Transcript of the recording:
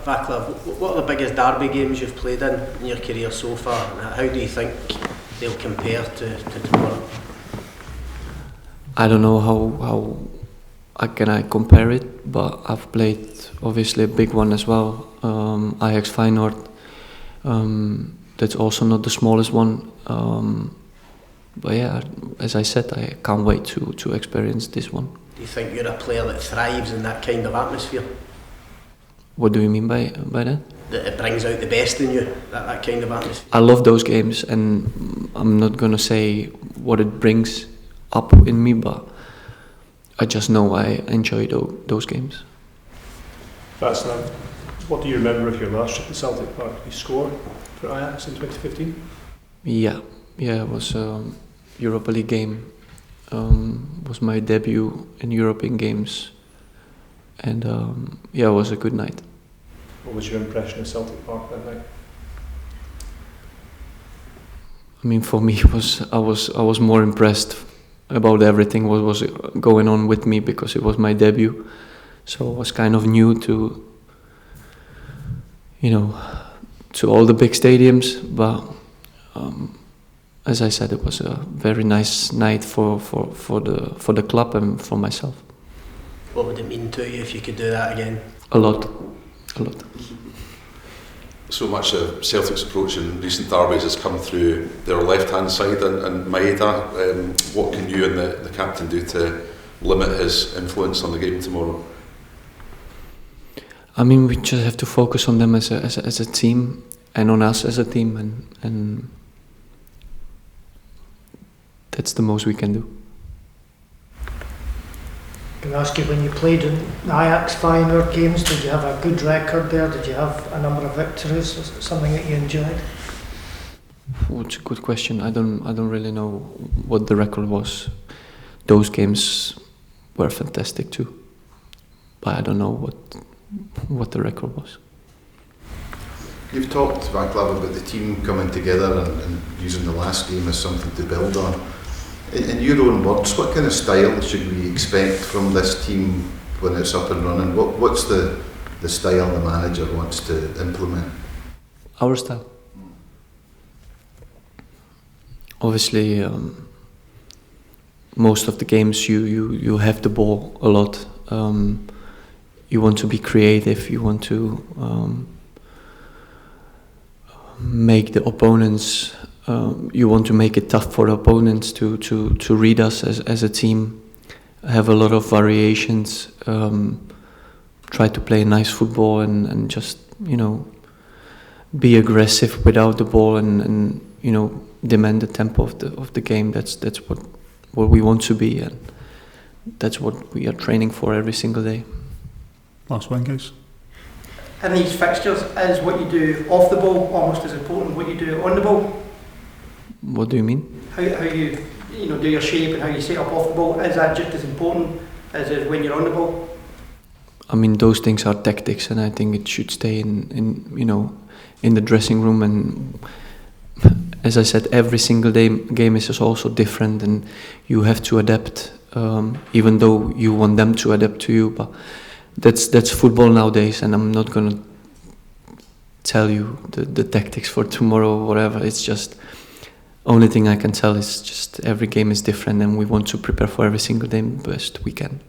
Václav, what are the biggest derby games you've played in your career so far, and how do you think they'll compare to tomorrow? I don't know how I compare it, but I've played obviously a big one as well, Ajax Feyenoord. That's also not the smallest one. But yeah, as I said, I can't wait to experience this one. Do you think you're a player that thrives in that kind of atmosphere? What do you mean by that? That it brings out the best in you, that kind of atmosphere? I love those games, and I'm not gonna say what it brings up in me, but I just know I enjoy those games. Václav, what do you remember of your last trip to Celtic Park? You scored for Ajax in 2015? Yeah, it was a Europa League game. Was my debut in European games, and it was a good night. What was your impression of Celtic Park that night? I mean, for me, I was more impressed about everything what was going on with me, because it was my debut, so it was kind of new to all the big stadiums. But as I said, it was a very nice night for the club and for myself. What would it mean to you if you could do that again? A lot. So much of Celtic's approach in recent derbies has come through their left-hand side and Maeda. What can you and the captain do to limit his influence on the game tomorrow? I mean, we just have to focus on them as a team, and on us as a team, and that's the most we can do. Can I ask you, when you played in the Ajax Feyenoord games, did you have a good record there? Did you have a number of victories? Was it something that you enjoyed? It's a good question. I don't really know what the record was. Those games were fantastic too, but I don't know what the record was. You've talked, Václav, about the team coming together and using the last game as something to build on. In your own words, what kind of style should we expect from this team when it's up and running? What's the style the manager wants to implement? Our style. Obviously, most of the games you have the ball a lot. You want to be creative. You want to make the opponents. You want to make it tough for the opponents to read us as a team. Have a lot of variations. Try to play nice football and just be aggressive without the ball and demand the tempo of the game. That's what we want to be, and that's what we are training for every single day. Last one, guys. In these fixtures, is what you do off the ball almost as important what you do on the ball? What do you mean? How you do your shape and how you set up off the ball, is that just as important as when you're on the ball? I mean, those things are tactics, and I think it should stay in the dressing room. And as I said, every single game is also different, and you have to adapt, even though you want them to adapt to you. But that's football nowadays, and I'm not gonna tell you the tactics for tomorrow or whatever. It's just only thing I can tell is just every game is different, and we want to prepare for every single game the best we can.